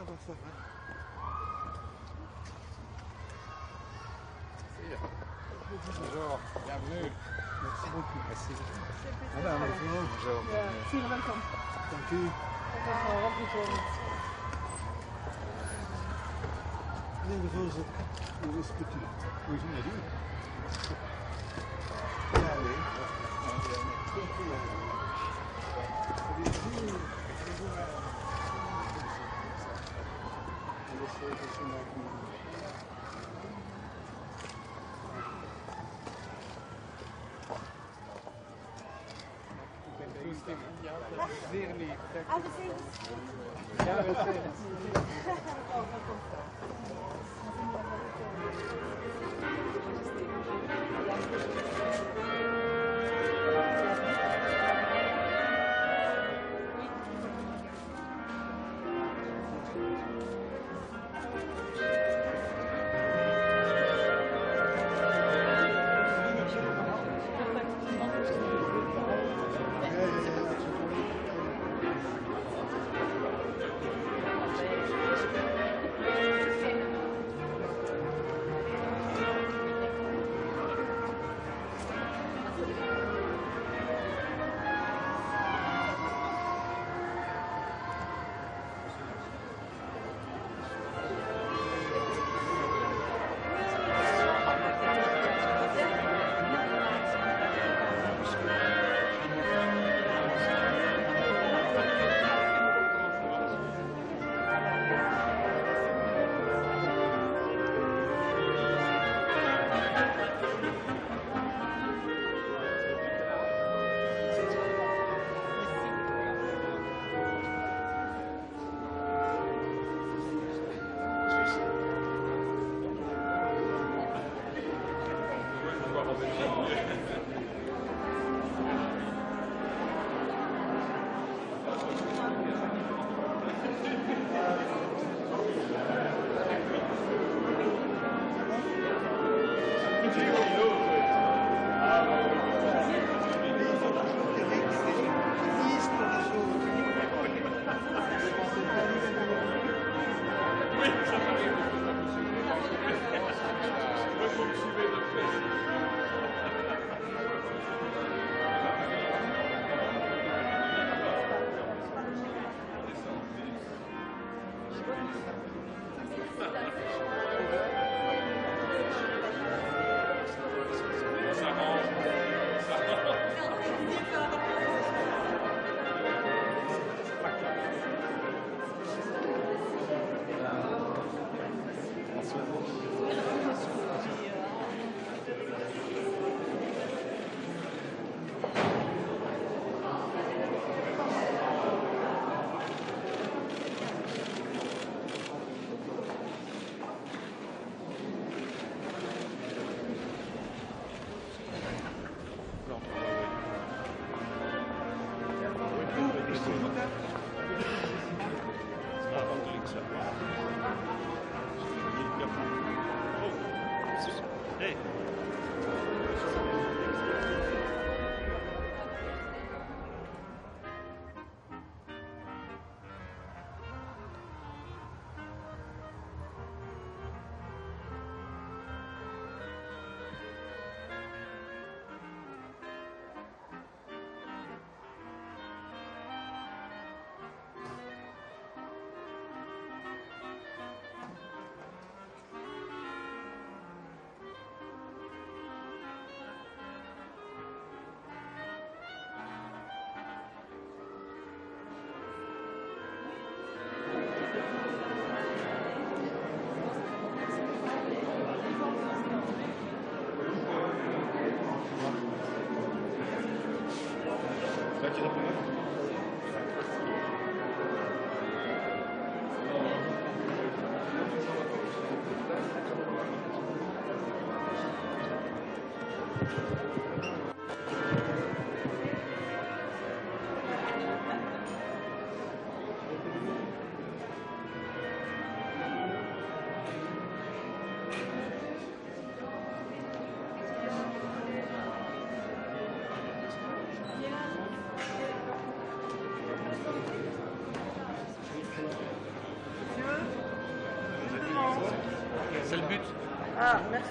va. Bonjour, bienvenue. Merci beaucoup. Merci. Madame, bonjour. Zeer welkom. Dank u. Nee, de voorzitter. Hoe is het met u? Hoe is het met u? Ja, nee. Zeer lief. Ah, we zien het. Ja, we zijn het. C'est le but. Ah, merci.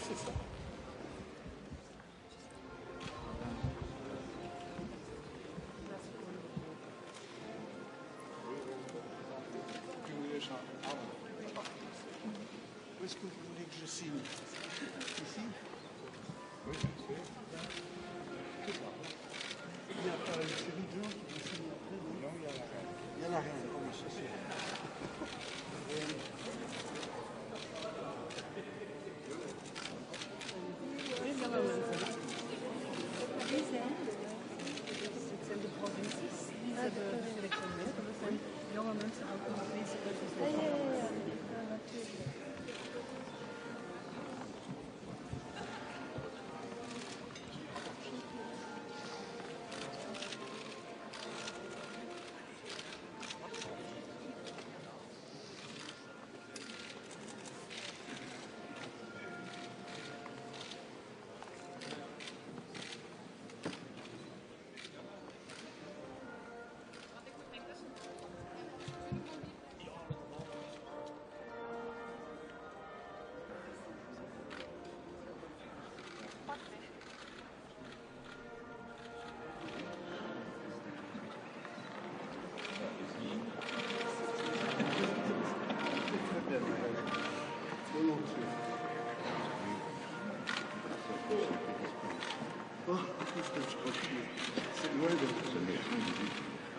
C'est ça. Où est-ce que vous voulez que je signe? Ici? Oui, c'est Il y a pas une série de gens qui vont signer après, non? Non, il y a la reine. Il y a la reine, oh, mais c'est sûr. Oui, madame.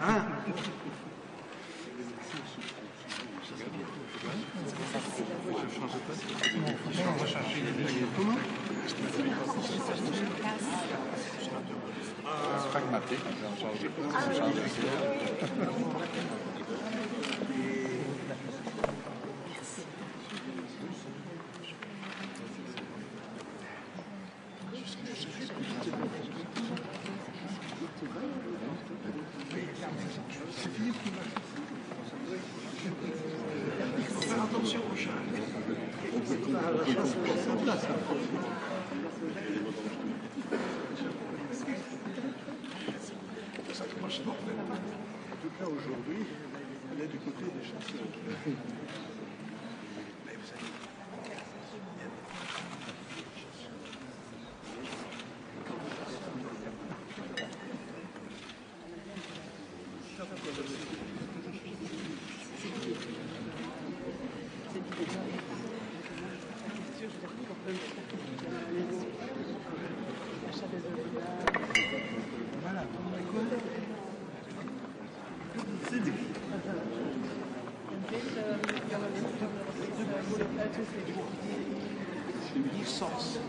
Hein? Je change pas. Non, on va chercher comment? C'est pragmatique, on change pas. Faire attention au chat. La chasse à sa place. Ça te marche pas. En tout cas, aujourd'hui, il est du côté des chasseurs. Mais vous savez, voilà. C'est dit. Il sens.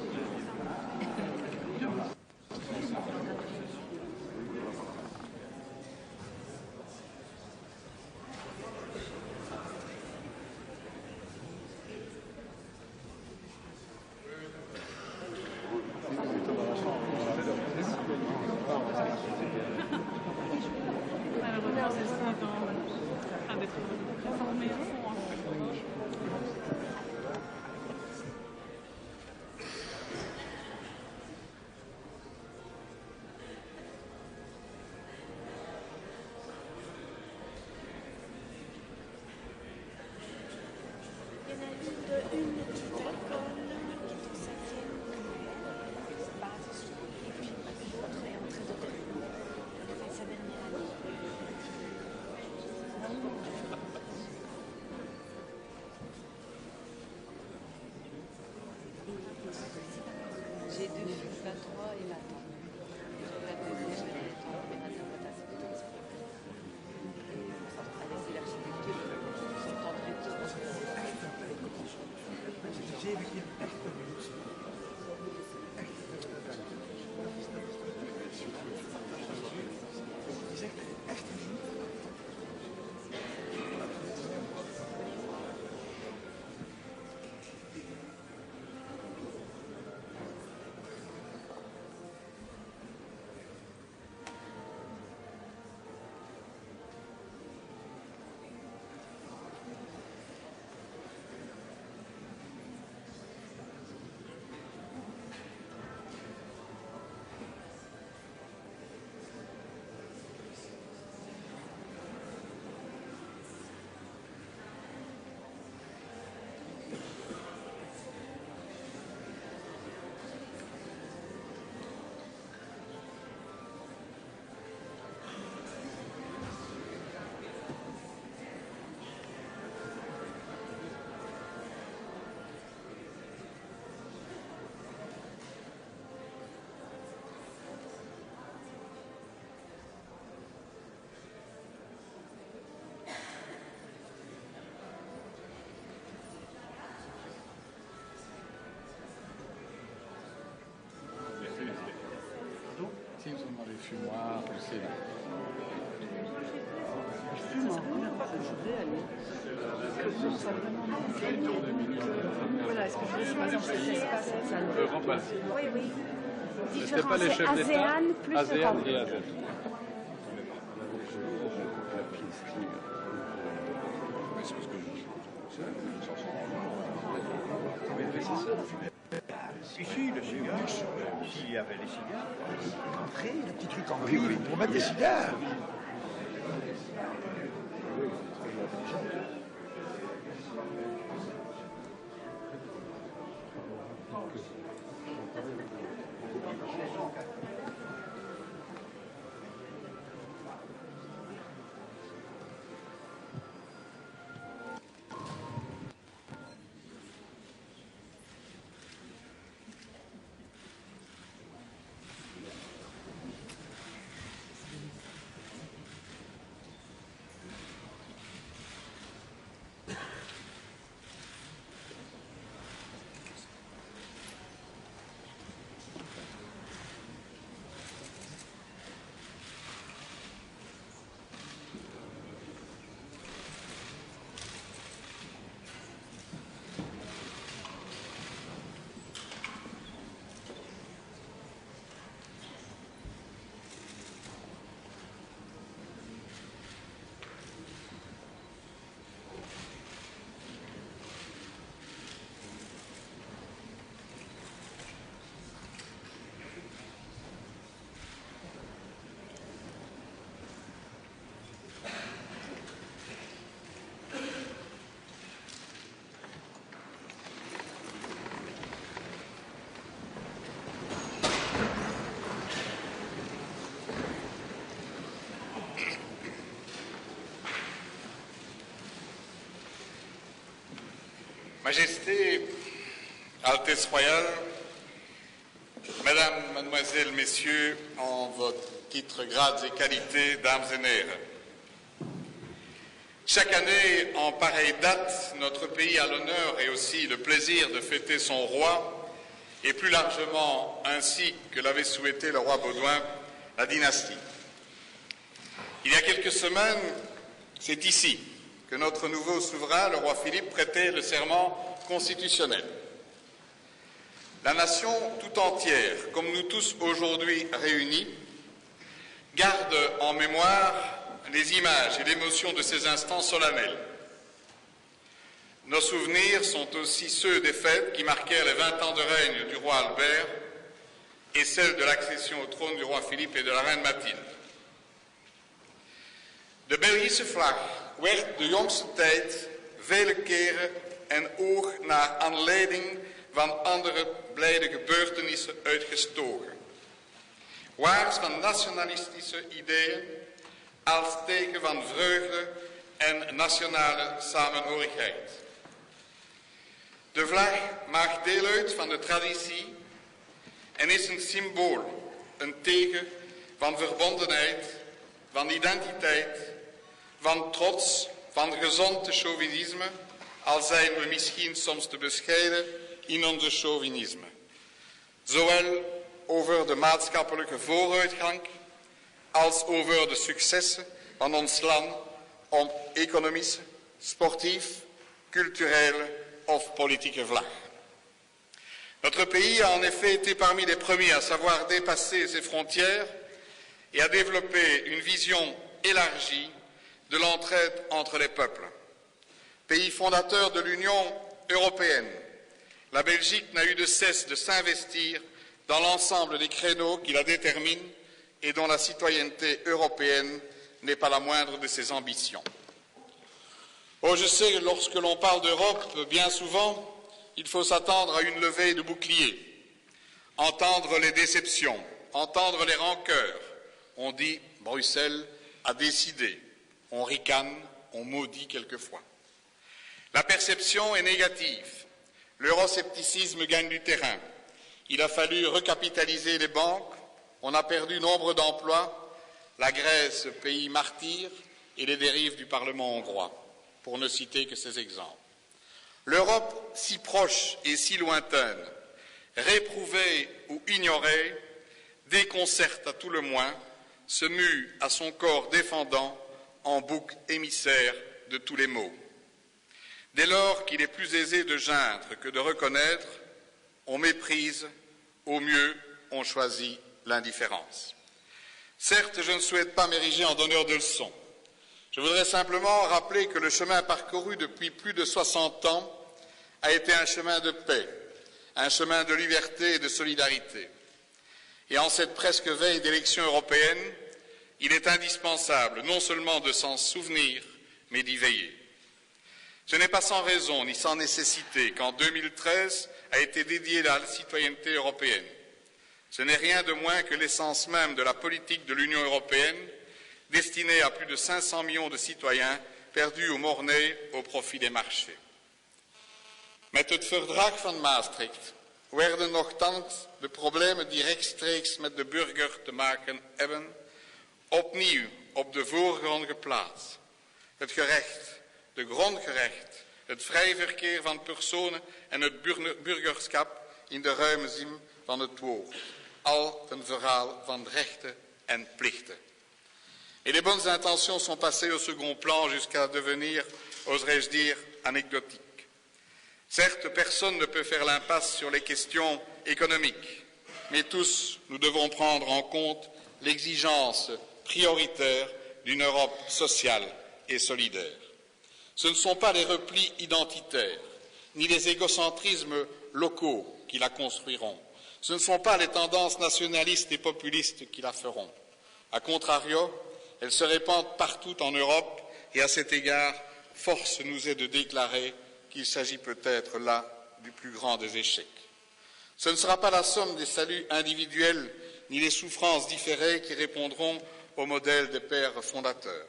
Une petite école qui est au 5e, base, et puis l'autre est en train de terminer. Elle fait sa dernière année. J'ai deux filles, 23 et 20 ans. La première, elle est en opération de elle est l'architecture, ils sont en train de Si vous en avez fumoir, c'est là. C'est la première fois que je vais aller. Que ça vraiment manquait. Voilà, est-ce que je veux par exemple cet espace, cette salle? Remplacer. Oui, oui. C'était pas les chefs d'État. ASEAN plus ASEAN Europe. et ASEAN. Ici, le cigare, s'il y avait les cigares, entrer, le petit truc en cuivre pour mettre des cigares. Majesté, Altesse Royale, Mesdames, Mademoiselles, Messieurs, en vos titres, grades et qualités, dames et hères. Chaque année, en pareille date, notre pays a l'honneur et aussi le plaisir de fêter son roi, et plus largement, ainsi que l'avait souhaité le roi Baudouin, la dynastie. Il y a quelques semaines, c'est ici que notre nouveau souverain, le roi Philippe, prêtait le serment constitutionnel. La nation tout entière, comme nous tous aujourd'hui réunis, garde en mémoire les images et l'émotion de ces instants solennels. Nos souvenirs sont aussi ceux des fêtes qui marquèrent les 20 ans de règne du roi Albert et celles de l'accession au trône du roi Philippe et de la reine Mathilde. De Belgische vlag werd de jongste tijd vele keren en oog naar aanleiding van andere blijde gebeurtenissen uitgestoken. Waars van nationalistische ideeën als teken van vreugde en nationale samenhorigheid. De vlag maakt deel uit van de traditie en is een symbool, een teken van verbondenheid, van identiteit, van trots, van gezond chauvinisme, al zijn we misschien soms te bescheiden in onze chauvinisme. Zowel over de maatschappelijke vooruitgang als over de successen van ons land op economische, sportief, culturele of politieke vlak. Notre pays a en effet été parmi les premiers à savoir dépasser ses frontières et à développer une vision élargie de l'entraide entre les peuples. Pays fondateur de l'Union européenne, la Belgique n'a eu de cesse de s'investir dans l'ensemble des créneaux qui la déterminent et dont la citoyenneté européenne n'est pas la moindre de ses ambitions. Oh, je sais, lorsque l'on parle d'Europe, bien souvent, il faut s'attendre à une levée de boucliers, entendre les déceptions, entendre les rancœurs. On dit « Bruxelles a décidé », on ricane, on maudit quelquefois. La perception est négative, l'euroscepticisme gagne du terrain. Il a fallu recapitaliser les banques, on a perdu nombre d'emplois, la Grèce, pays martyr, et les dérives du Parlement hongrois, pour ne citer que ces exemples. L'Europe, si proche et si lointaine, réprouvée ou ignorée, déconcerte à tout le moins, se mue à son corps défendant en bouc émissaire de tous les maux. Dès lors qu'il est plus aisé de geindre que de reconnaître, on méprise, au mieux on choisit l'indifférence. Certes, je ne souhaite pas m'ériger en donneur de leçons. Je voudrais simplement rappeler que le chemin parcouru depuis plus de 60 ans a été un chemin de paix, un chemin de liberté et de solidarité. Et en cette presque veille d'élections européennes, il est indispensable non seulement de s'en souvenir, mais d'y veiller. Ce n'est pas sans raison ni sans nécessité qu'en 2013 a été dédiée à la citoyenneté européenne. Ce n'est rien de moins que l'essence même de la politique de l'Union européenne, destinée à plus de 500 millions de citoyens perdus ou mornés au profit des marchés. Met het verdrag van Maastricht werden nochtans de problemen die rechtstreeks met de burger te maken hebben, opnieuw op de voorgrond geplaatst. Het gerecht, de grondgerecht, het vrij verkeer van personen en het burgerschap in de ruime zin van het woord. Al een verhaal van rechten en plichten. Et les bonnes intentions sont passées au second plan jusqu'à devenir, oserais-je dire, anecdotiques. Certes, personne ne peut faire l'impasse sur les questions économiques, mais tous, nous devons prendre en compte l'exigence prioritaire d'une Europe sociale et solidaire. Ce ne sont pas les replis identitaires, ni les égocentrismes locaux qui la construiront. Ce ne sont pas les tendances nationalistes et populistes qui la feront. A contrario, elles se répandent partout en Europe et à cet égard, force nous est de déclarer qu'il s'agit peut-être là du plus grand des échecs. Ce ne sera pas la somme des saluts individuels ni les souffrances différées qui répondront au modèle des pères fondateurs.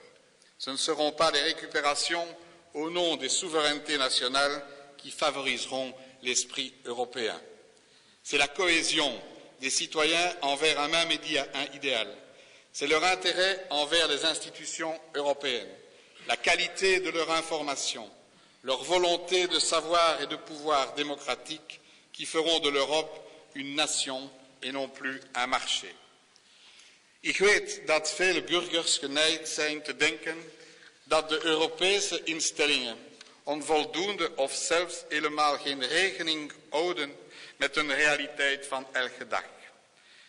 Ce ne seront pas les récupérations au nom des souverainetés nationales qui favoriseront l'esprit européen. C'est la cohésion des citoyens envers un même idéal. C'est leur intérêt envers les institutions européennes, la qualité de leur information, leur volonté de savoir et de pouvoir démocratique qui feront de l'Europe une nation en non plus un marché. Ik weet dat vele burgers geneigd zijn te denken dat de Europese instellingen onvoldoende of zelfs helemaal geen rekening houden met een realiteit van elke dag.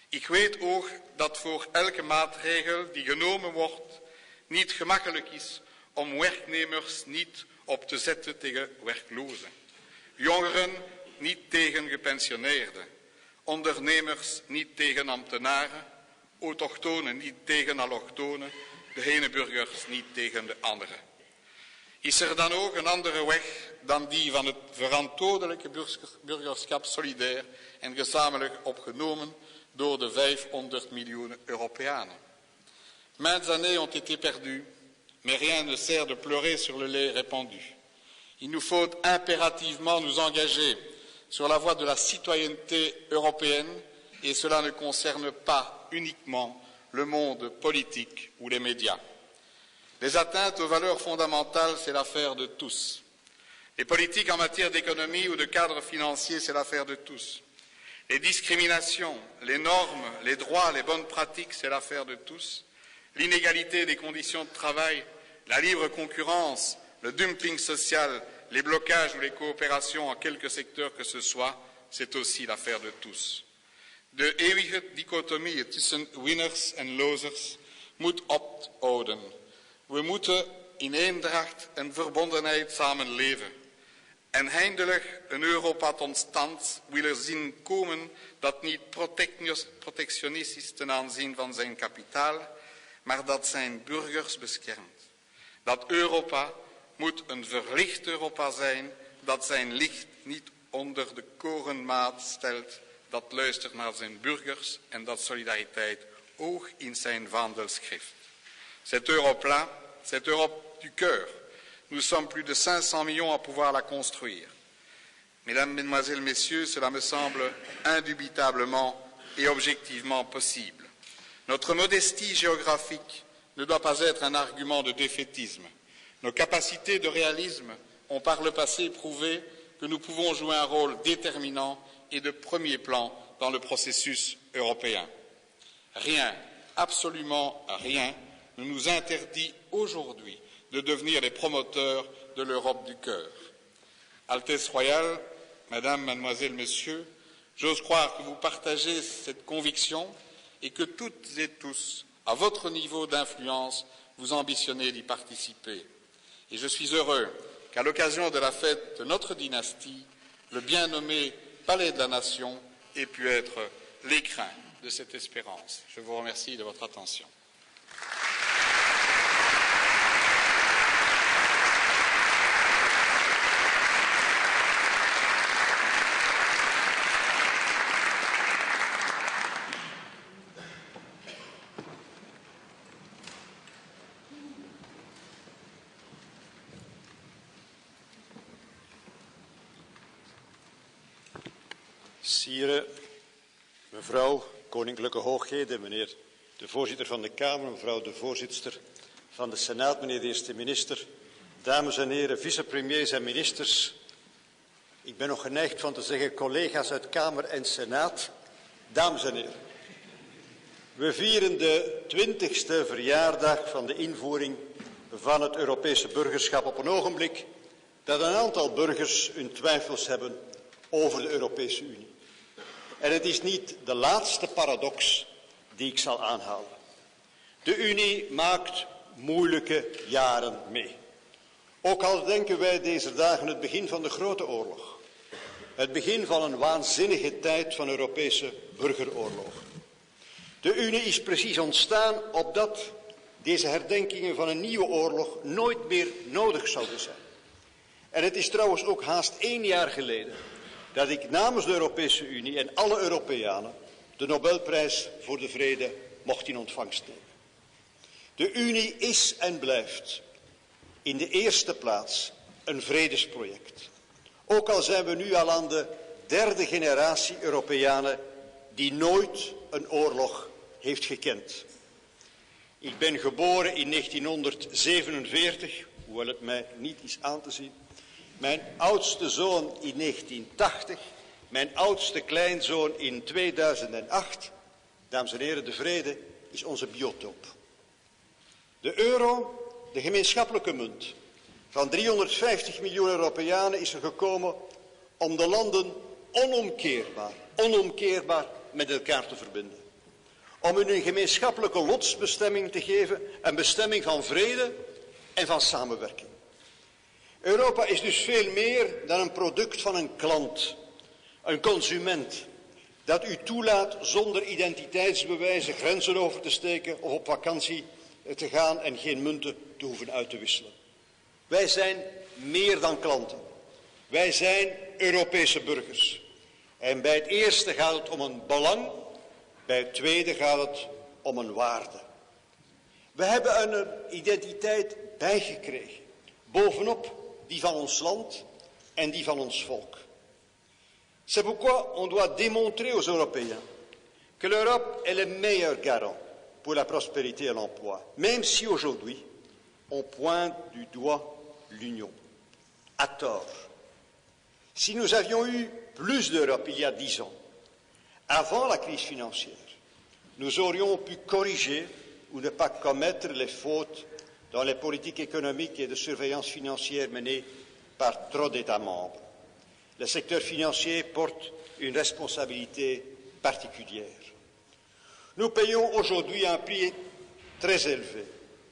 Ik weet ook dat voor elke maatregel die genomen wordt niet gemakkelijk is om werknemers niet op te zetten tegen werklozen, jongeren niet tegen gepensioneerden, ondernemers niet tegen ambtenaren, autochtonen niet tegen allochtonen, de ene burgers niet tegen de andere. Is er dan ook een andere weg dan die van het verantwoordelijke burgerschap solidair en gezamenlijk opgenomen door de 500 miljoen Europeanen? Maintes années ont été perdues, mais rien ne sert de pleurer sur le lait répandu. Il nous faut impérativement nous engager sur la voie de la citoyenneté européenne et cela ne concerne pas uniquement le monde politique ou les médias. Les atteintes aux valeurs fondamentales, c'est l'affaire de tous. Les politiques en matière d'économie ou de cadre financier, c'est l'affaire de tous. Les discriminations, les normes, les droits, les bonnes pratiques, c'est l'affaire de tous. L'inégalité des conditions de travail, la libre concurrence, le dumping social, les blocages ou les coopérations en quelque secteur que ce soit, c'est aussi l'affaire de tous. De eeuwige dichotomie tussen winners en losers moet ophouden. We moeten in eendracht en verbondenheid samenleven. En eindelijk een Europa tot stand willen zien komen dat niet protectionistisch is ten aanzien van zijn kapitaal, maar dat zijn burgers beschermt. Dat Europa moet een verlicht Europa zijn, dat zijn licht niet onder de korenmaat stelt, dat luistert naar zijn burgers en dat solidariteit hoog in zijn vaandel schrijft. Cette Europe-là, cette Europe du cœur, nous sommes plus de 500 millions à pouvoir la construire. Mesdames, Mesdemoiselles, Messieurs, cela me semble indubitablement et objectivement possible. Notre modestie géographique ne doit pas être un argument de défaitisme. Nos capacités de réalisme ont par le passé prouvé que nous pouvons jouer un rôle déterminant et de premier plan dans le processus européen. Rien, absolument rien, ne nous interdit aujourd'hui de devenir les promoteurs de l'Europe du cœur. Altesse royale, Madame, Mademoiselle, Messieurs, j'ose croire que vous partagez cette conviction et que toutes et tous, à votre niveau d'influence, vous ambitionnez d'y participer. Et je suis heureux qu'à l'occasion de la fête de notre dynastie, le bien nommé Palais de la Nation ait pu être l'écrin de cette espérance. Je vous remercie de votre attention. Sieren, mevrouw, koninklijke hoogheden, meneer de voorzitter van de Kamer, mevrouw de voorzitster van de Senaat, meneer de eerste minister, dames en heren, vicepremiers en ministers. Ik ben nog geneigd van te zeggen collega's uit Kamer en Senaat, dames en heren. We vieren de 20e verjaardag van de invoering van het Europese burgerschap op een ogenblik dat een aantal burgers hun twijfels hebben over de Europese Unie. En het is niet de laatste paradox die ik zal aanhalen. De Unie maakt moeilijke jaren mee. Ook al denken wij deze dagen het begin van de grote oorlog. Het begin van een waanzinnige tijd van Europese burgeroorlog. De Unie is precies ontstaan opdat deze herdenkingen van een nieuwe oorlog nooit meer nodig zouden zijn. En het is trouwens ook haast 1 jaar geleden dat ik namens de Europese Unie en alle Europeanen de Nobelprijs voor de Vrede mocht in ontvangst nemen. De Unie is en blijft in de eerste plaats een vredesproject. Ook al zijn we nu al aan de derde generatie Europeanen die nooit een oorlog heeft gekend. Ik ben geboren in 1947, hoewel het mij niet is aan te zien. Mijn oudste zoon in 1980, mijn oudste kleinzoon in 2008. Dames en heren, de vrede is onze biotoop. De euro, de gemeenschappelijke munt van 350 miljoen Europeanen, is er gekomen om de landen onomkeerbaar met elkaar te verbinden. Om hun een gemeenschappelijke lotsbestemming te geven, een bestemming van vrede en van samenwerking. Europa is dus veel meer dan een product van een klant, een consument, dat u toelaat zonder identiteitsbewijzen grenzen over te steken of op vakantie te gaan en geen munten te hoeven uit te wisselen. Wij zijn meer dan klanten. Wij zijn Europese burgers. En bij het eerste gaat het om een belang, bij het tweede gaat het om een waarde. We hebben een identiteit bijgekregen, bovenop die van ons land en die van ons volk. C'est pourquoi on doit démontrer aux Européens que l'Europe est le meilleur garant pour la prospérité et l'emploi, même si aujourd'hui on pointe du doigt l'Union, à tort. Si nous avions eu plus d'Europe il y a 10 ans, avant la crise financière, nous aurions pu corriger ou ne pas commettre les fautes dans les politiques économiques et de surveillance financière menées par trop d'États membres. Le secteur financier porte une responsabilité particulière. Nous payons aujourd'hui un prix très élevé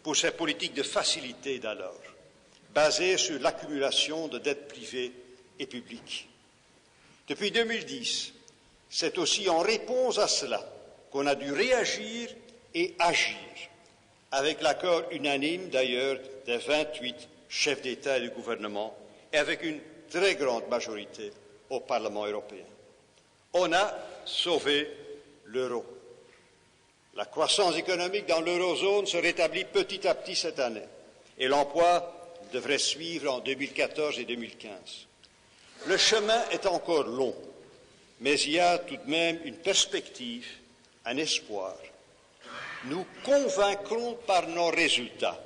pour ces politiques de facilité d'alors, basées sur l'accumulation de dettes privées et publiques. Depuis 2010, c'est aussi en réponse à cela qu'on a dû réagir et agir, avec l'accord unanime d'ailleurs des 28 chefs d'État et de gouvernement, et avec une très grande majorité au Parlement européen. On a sauvé l'euro. La croissance économique dans l'eurozone se rétablit petit à petit cette année, et l'emploi devrait suivre en 2014 et 2015. Le chemin est encore long, mais il y a tout de même une perspective, un espoir. Nous convaincrons par nos résultats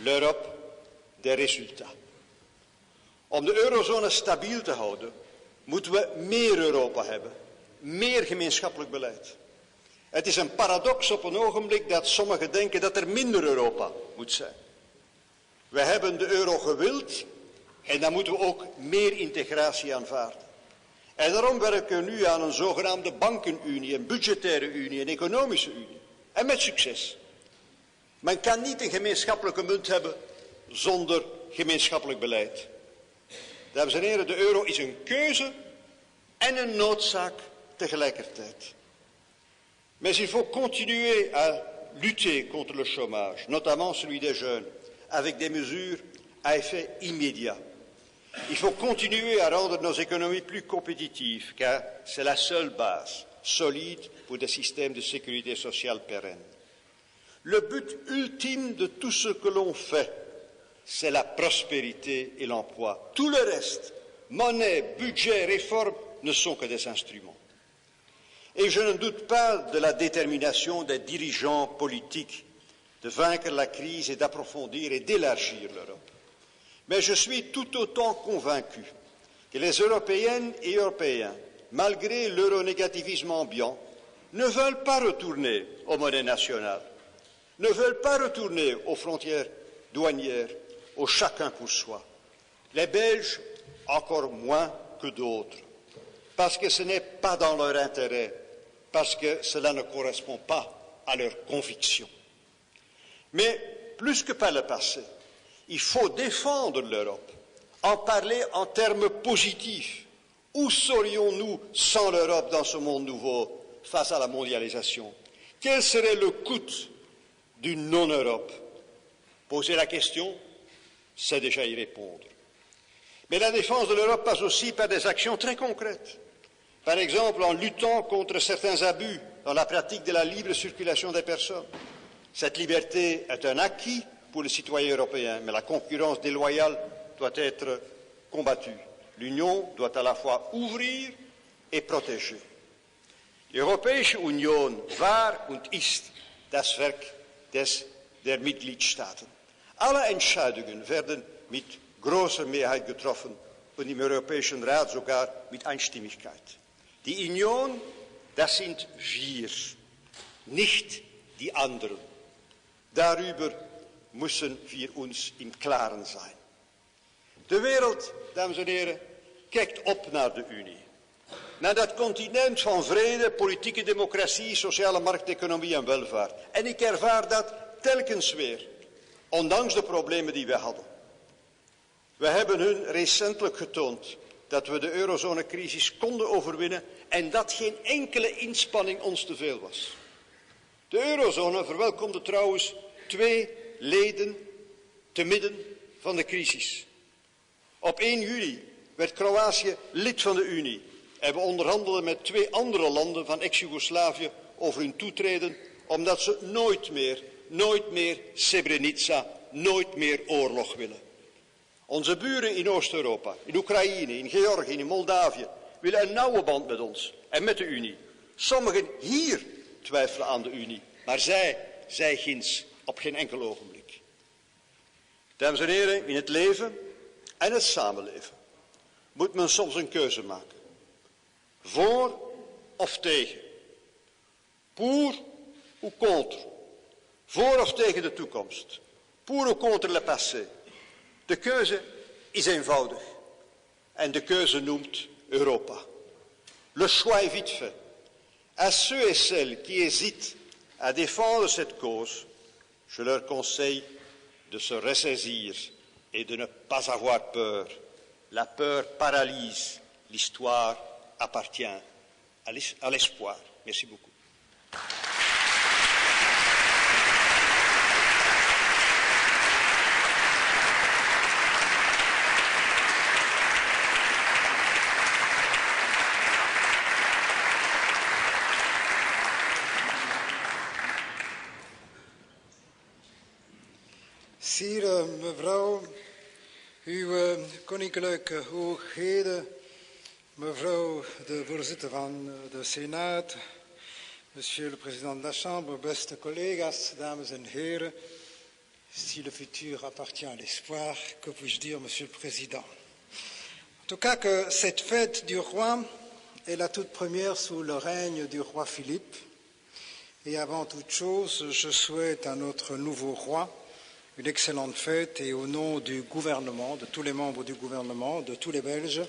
l'Europe des résultats. Om de eurozone stabiel te houden, moeten we meer Europa hebben, meer gemeenschappelijk beleid. Het is een paradox op een ogenblik dat sommigen denken dat er minder Europa moet zijn. We hebben de euro gewild en dan moeten we ook meer integratie aanvaarden. En daarom werken we nu aan een zogenaamde bankenunie, een budgettaire unie, een economische unie. En met succes. Men kan niet een gemeenschappelijke munt hebben zonder gemeenschappelijk beleid. Dames en heren, de euro is een keuze en een noodzaak tegelijkertijd. Mais il faut continuer à lutter contre le chômage, notamment celui des jeunes, avec des mesures à effet immédiat. Il faut continuer à rendre nos économies plus compétitives, car c'est la seule base solide pour des systèmes de sécurité sociale pérennes. Le but ultime de tout ce que l'on fait, c'est la prospérité et l'emploi. Tout le reste, monnaie, budget, réforme, ne sont que des instruments. Et je ne doute pas de la détermination des dirigeants politiques de vaincre la crise et d'approfondir et d'élargir l'Europe. Mais je suis tout autant convaincu que les Européennes et Européens, malgré l'euronégativisme ambiant, ne veulent pas retourner aux monnaies nationales, ne veulent pas retourner aux frontières douanières, au chacun pour soi. Les Belges, encore moins que d'autres, parce que ce n'est pas dans leur intérêt, parce que cela ne correspond pas à leurs convictions. Mais plus que par le passé, il faut défendre l'Europe, en parler en termes positifs. Où serions-nous sans l'Europe dans ce monde nouveau face à la mondialisation? Quel serait le coût d'une non-Europe? Poser la question, c'est déjà y répondre. Mais la défense de l'Europe passe aussi par des actions très concrètes. Par exemple, en luttant contre certains abus dans la pratique de la libre circulation des personnes. Cette liberté est un acquis pour les citoyens européens, mais la concurrence déloyale doit être combattue. l'Union doit à la fois ouvrir et protéger. Die Europäische Union war und ist das Werk der Mitgliedstaaten. Alle Entscheidungen werden mit großer Mehrheit getroffen und im Europäischen Rat sogar mit Einstimmigkeit. Die Union, das sind wir, nicht die anderen. Darüber müssen wir uns im Klaren sein. De wereld, dames en heren, kijkt op naar de Unie. Naar dat continent van vrede, politieke democratie, sociale markteconomie en welvaart. En ik ervaar dat telkens weer, ondanks de problemen die we hadden. We hebben hun recentelijk getoond dat we de eurozonecrisis konden overwinnen en dat geen enkele inspanning ons te veel was. De eurozone verwelkomde trouwens 2 leden te midden van de crisis. Op 1 juli werd Kroatië lid van de Unie en we onderhandelden met 2 andere landen van ex-Jugoslavië over hun toetreden, omdat ze nooit meer Srebrenica, nooit meer oorlog willen. Onze buren in Oost-Europa, in Oekraïne, in Georgië, in Moldavië, willen een nauwe band met ons en met de Unie. Sommigen hier twijfelen aan de Unie, maar zij ginds op geen enkel ogenblik. Dames en heren, in het leven en het samenleven moet men soms een keuze maken. Voor of tegen. Pour ou contre. Voor of tegen de toekomst. Pour ou contre le passé. De keuze is eenvoudig. En de keuze noemt Europa. Le choix est vite fait. À ceux et celles qui hésitent à défendre cette cause, je leur conseille de se ressaisir et de ne pas avoir peur. La peur paralyse. L'histoire appartient à l'espoir. Merci beaucoup. Sire, mevrouw, uw koninklijke hoogheden, mevrouw de voorzitter van de Senaat, monsieur le président de la Chambre, beste collega's, dames en heren, si le futur appartient à l'espoir, que puis-je dire, monsieur le président? En tout cas, que cette fête du roi est la toute première sous le règne du roi Philippe. Et avant toute chose, je souhaite à notre nouveau roi une excellente fête et au nom du gouvernement, de tous les membres du gouvernement, de tous les Belges,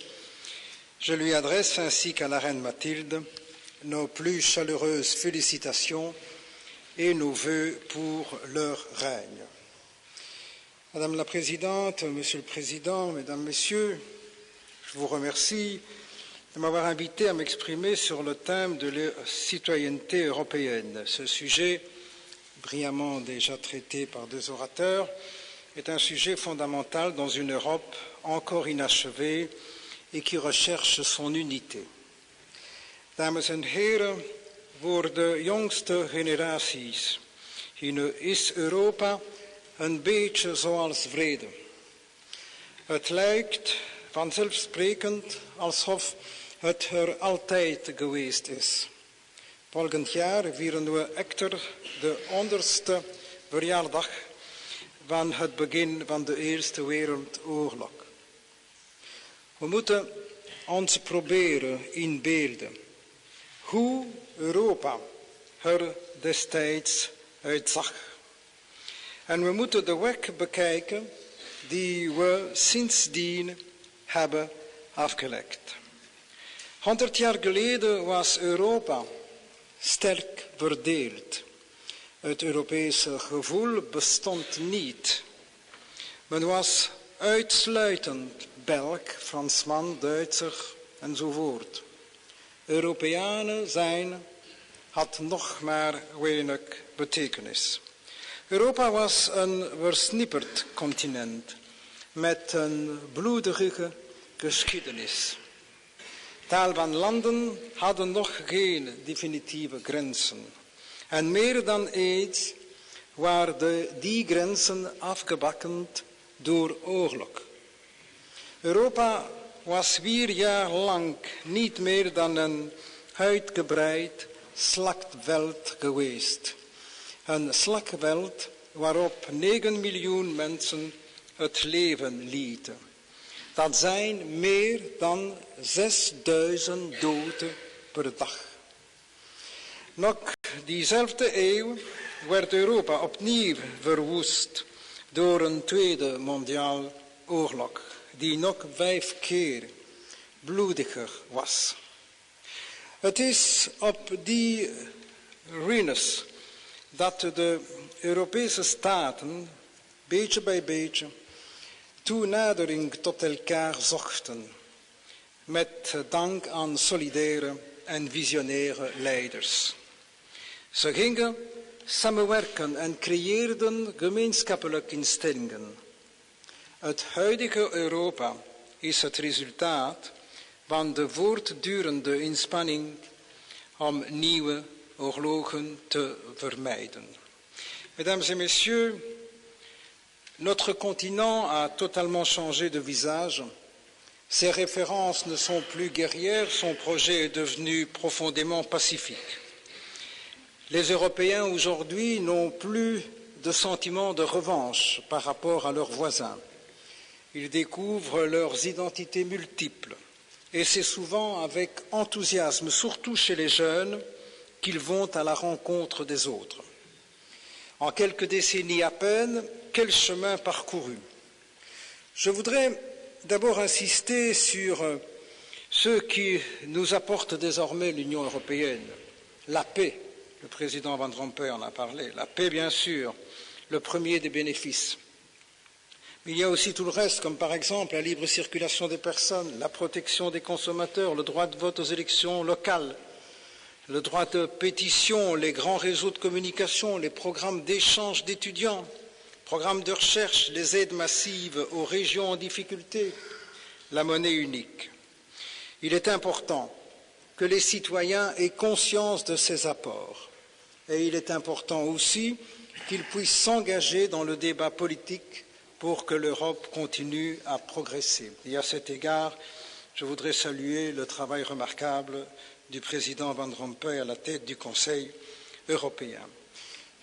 je lui adresse ainsi qu'à la reine Mathilde nos plus chaleureuses félicitations et nos vœux pour leur règne. Madame la Présidente, Monsieur le Président, Mesdames, Messieurs, je vous remercie de m'avoir invité à m'exprimer sur le thème de la citoyenneté européenne. Ce sujet, brillamment déjà traité par 2 orateurs, est un sujet fondamental dans une Europe encore inachevée et qui recherche son unité. Dames en heren, voor de jongste generaties is Europa een beetje zoals vrede. Het lijkt vanzelfsprekend alsof het er altijd geweest is. Volgend jaar vieren we echter de 100ste verjaardag van het begin van de Eerste Wereldoorlog. We moeten ons proberen inbeelden hoe Europa er destijds uitzag. En we moeten de weg bekijken die we sindsdien hebben afgelegd. 100 jaar geleden was Europa sterk verdeeld. Het Europese gevoel bestond niet. Men was uitsluitend Belg, Fransman, Duitser enzovoort. Europeanen zijn had nog maar weinig betekenis. Europa was een versnipperd continent met een bloedige geschiedenis. Tal van landen hadden nog geen definitieve grenzen. En meer dan eens waren die grenzen afgebakend door oorlog. Europa was 4 jaar lang niet meer dan een uitgebreid slagveld geweest. Een slagveld waarop 9 miljoen mensen het leven lieten. Dat zijn meer dan 6000 doden per dag. Nog diezelfde eeuw werd Europa opnieuw verwoest door een Tweede Mondiale Oorlog, die nog 5 keer bloediger was. Het is op die ruïnes dat de Europese staten, beetje bij beetje, toenadering tot elkaar zochten, met dank aan solidaire en visionaire leiders. Ze gingen samenwerken en creëerden gemeenschappelijke instellingen. Het huidige Europa is het resultaat van de voortdurende inspanning om nieuwe oorlogen te vermijden. Mesdames et messieurs, notre continent a totalement changé de visage. Ses références ne sont plus guerrières, son projet est devenu profondément pacifique. Les Européens aujourd'hui n'ont plus de sentiment de revanche par rapport à leurs voisins. Ils découvrent leurs identités multiples et c'est souvent avec enthousiasme, surtout chez les jeunes, qu'ils vont à la rencontre des autres. En quelques décennies à peine, quel chemin parcouru. Je voudrais d'abord insister sur ce qui nous apporte désormais l'Union européenne, la paix. Le président Van Rompuy en a parlé. La paix, bien sûr, le premier des bénéfices. Mais il y a aussi tout le reste, comme par exemple la libre circulation des personnes, la protection des consommateurs, le droit de vote aux élections locales, le droit de pétition, les grands réseaux de communication, les programmes d'échange d'étudiants, programmes de recherche, les aides massives aux régions en difficulté, la monnaie unique. Il est important que les citoyens aient conscience de ces apports. Et il est important aussi qu'ils puissent s'engager dans le débat politique pour que l'Europe continue à progresser. Et à cet égard, je voudrais saluer le travail remarquable du président Van Rompuy à la tête du Conseil européen.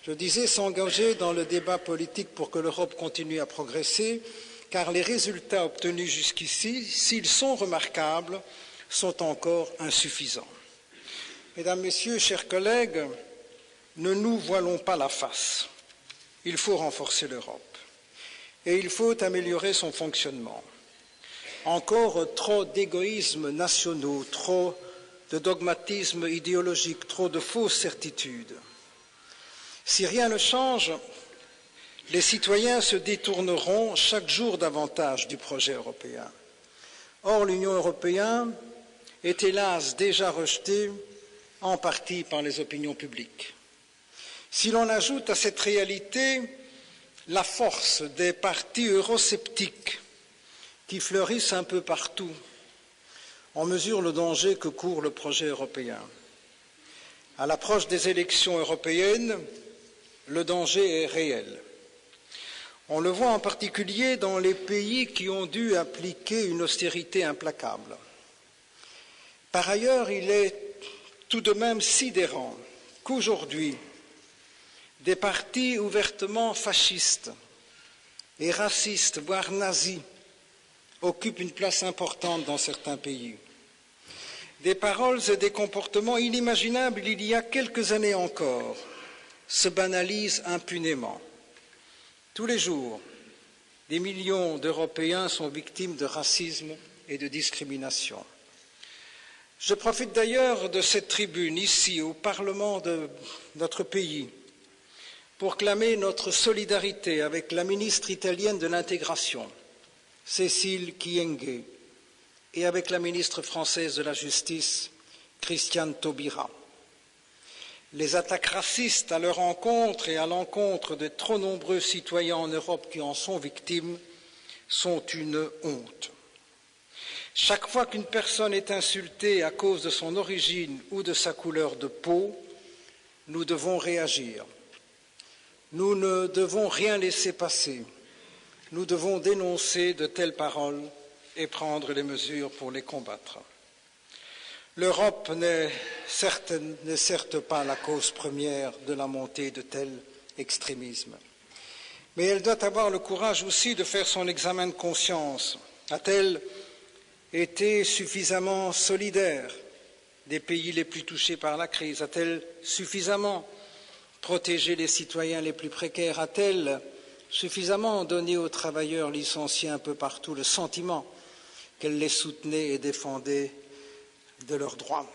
Je disais s'engager dans le débat politique pour que l'Europe continue à progresser, car les résultats obtenus jusqu'ici, s'ils sont remarquables, sont encore insuffisants. Mesdames, Messieurs, chers collègues, ne nous voilons pas la face. Il faut renforcer l'Europe et il faut améliorer son fonctionnement. Encore trop d'égoïsmes nationaux, trop de dogmatisme idéologique, trop de fausses certitudes. Si rien ne change, les citoyens se détourneront chaque jour davantage du projet européen. Or, l'Union européenne est hélas déjà rejetée en partie par les opinions publiques. Si l'on ajoute à cette réalité la force des partis eurosceptiques qui fleurissent un peu partout, on mesure le danger que court le projet européen. À l'approche des élections européennes, le danger est réel. On le voit en particulier dans les pays qui ont dû appliquer une austérité implacable. Par ailleurs, il est tout de même sidérant qu'aujourd'hui, des partis ouvertement fascistes et racistes, voire nazis, occupent une place importante dans certains pays. Des paroles et des comportements inimaginables il y a quelques années encore se banalisent impunément. Tous les jours, des millions d'Européens sont victimes de racisme et de discrimination. Je profite d'ailleurs de cette tribune ici au Parlement de notre pays pour clamer notre solidarité avec la ministre italienne de l'intégration, Cécile Kyenge, et avec la ministre française de la Justice, Christiane Taubira. Les attaques racistes à leur encontre et à l'encontre de trop nombreux citoyens en Europe qui en sont victimes sont une honte. Chaque fois qu'une personne est insultée à cause de son origine ou de sa couleur de peau, nous devons réagir. Nous ne devons rien laisser passer. Nous devons dénoncer de telles paroles et prendre les mesures pour les combattre. L'Europe n'est certes pas la cause première de la montée de tels extrémismes, mais elle doit avoir le courage aussi de faire son examen de conscience. A-t-elle été suffisamment solidaire des pays les plus touchés par la crise? A-t-elle suffisamment protégé les citoyens les plus précaires? A-t-elle suffisamment donné aux travailleurs licenciés un peu partout le sentiment qu'elle les soutenait et défendait de leurs droits?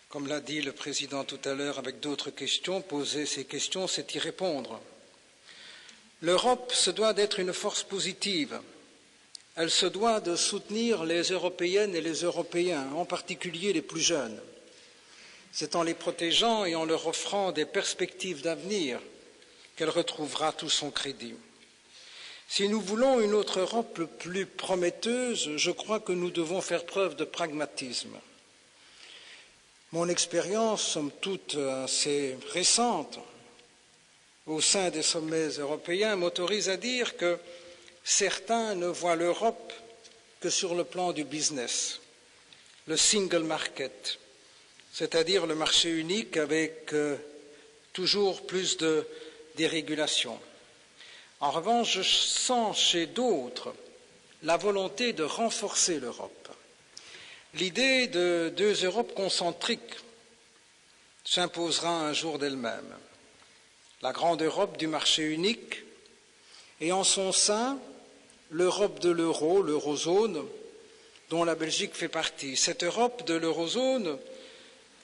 Comme l'a dit le président tout à l'heure avec d'autres questions, poser ces questions, c'est y répondre. L'Europe se doit d'être une force positive. Elle se doit de soutenir les Européennes et les Européens, en particulier les plus jeunes. C'est en les protégeant et en leur offrant des perspectives d'avenir qu'elle retrouvera tout son crédit. Si nous voulons une autre Europe plus prometteuse, je crois que nous devons faire preuve de pragmatisme. Mon expérience, somme toute assez récente, au sein des sommets européens, m'autorise à dire que certains ne voient l'Europe que sur le plan du business, le single market, c'est-à-dire le marché unique avec toujours plus de dérégulation. En revanche, je sens chez d'autres la volonté de renforcer l'Europe. L'idée de deux Europes concentriques s'imposera un jour d'elle-même. La grande Europe du marché unique et en son sein l'Europe de l'euro, l'eurozone, dont la Belgique fait partie. Cette Europe de l'eurozone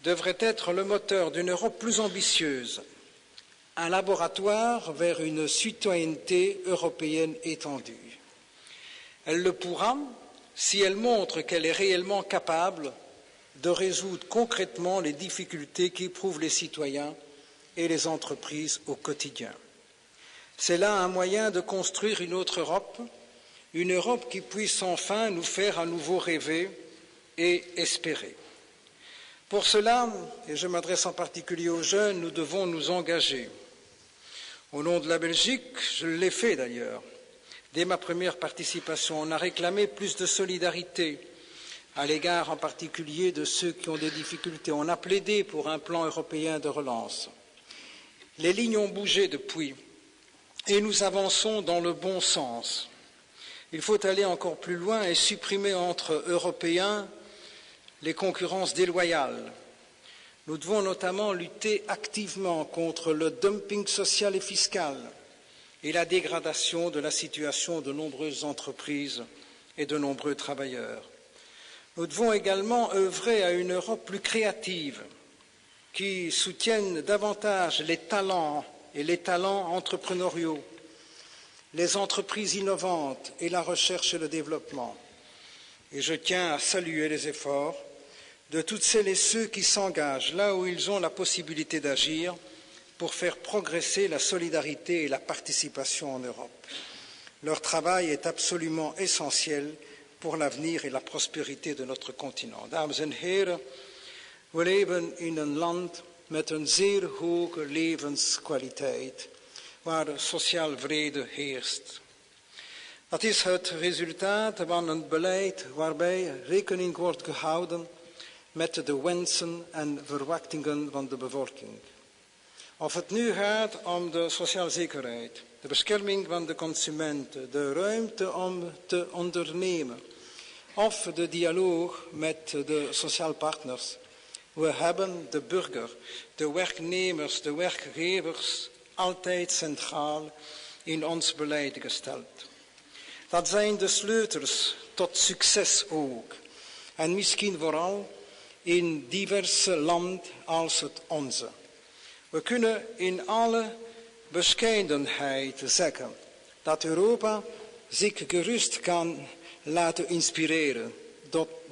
devrait être le moteur d'une Europe plus ambitieuse, un laboratoire vers une citoyenneté européenne étendue. Elle le pourra si elle montre qu'elle est réellement capable de résoudre concrètement les difficultés qu'éprouvent les citoyens et les entreprises au quotidien. C'est là un moyen de construire une autre Europe, une Europe qui puisse enfin nous faire à nouveau rêver et espérer. Pour cela, et je m'adresse en particulier aux jeunes, nous devons nous engager. Au nom de la Belgique, je l'ai fait d'ailleurs. Dès ma première participation, on a réclamé plus de solidarité à l'égard en particulier de ceux qui ont des difficultés. On a plaidé pour un plan européen de relance. Les lignes ont bougé depuis et nous avançons dans le bon sens. Il faut aller encore plus loin et supprimer entre Européens les concurrences déloyales. Nous devons notamment lutter activement contre le dumping social et fiscal et la dégradation de la situation de nombreuses entreprises et de nombreux travailleurs. Nous devons également œuvrer à une Europe plus créative qui soutienne davantage les talents et les talents entrepreneuriaux, les entreprises innovantes et la recherche et le développement. Et je tiens à saluer les efforts de toutes celles et ceux qui s'engagent là où ils ont la possibilité d'agir pour faire progresser la solidarité et la participation en Europe. Leur travail est absolument essentiel pour l'avenir et la prospérité de notre continent. Dames en heren, we leven in een land met een zeer hoge levenskwaliteit, waar sociaal vrede heerst. Dat is het resultaat van een beleid waarbij rekening wordt gehouden met de wensen en verwachtingen van de bevolking. Of het nu gaat om de sociale zekerheid, de bescherming van de consumenten, de ruimte om te ondernemen of de dialoog met de sociale partners. We hebben de burger, de werknemers, de werkgevers altijd centraal in ons beleid gesteld. Dat zijn de sleutels tot succes ook. En misschien vooral in diverse landen als het onze. We kunnen in alle bescheidenheid zeggen dat Europa zich gerust kan laten inspireren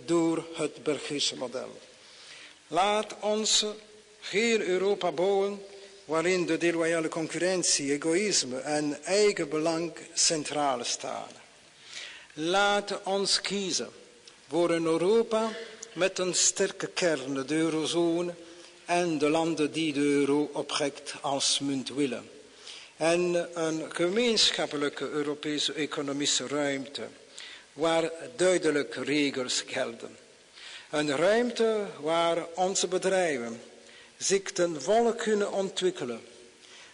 door het Belgische model. Laat ons geen Europa bouwen waarin de déloyale concurrentie, egoïsme en eigenbelang centraal staan. Laat ons kiezen voor een Europa met een sterke kern, de eurozone en de landen die de euro oprecht als munt willen. En een gemeenschappelijke Europese economische ruimte, waar duidelijke regels gelden. Een ruimte waar onze bedrijven zich ten volle kunnen ontwikkelen,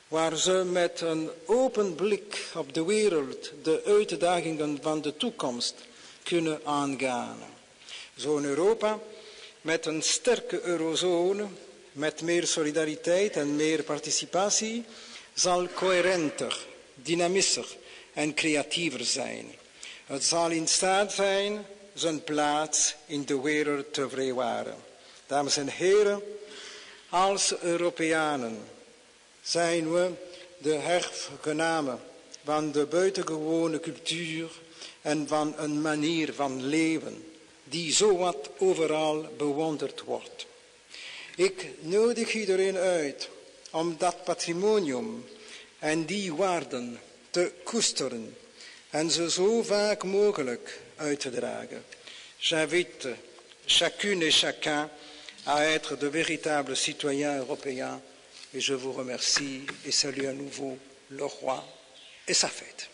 waar ze met een open blik op de wereld de uitdagingen van de toekomst kunnen aangaan. Zo'n Europa met een sterke eurozone, met meer solidariteit en meer participatie, zal coherenter, dynamischer en creatiever zijn. Het zal in staat zijn zijn plaats in de wereld te vrijwaren. Dames en heren, als Europeanen zijn we de erfgenamen van de buitengewone cultuur en van een manier van leven die zowat overal bewonderd wordt. Ik nodig iedereen uit om dat patrimonium en die waarden te koesteren en ze zo vaak mogelijk uit te dragen. J'invite chacune et chacun à être de véritables citoyens européens et je vous remercie et salue à nouveau le roi et sa fête.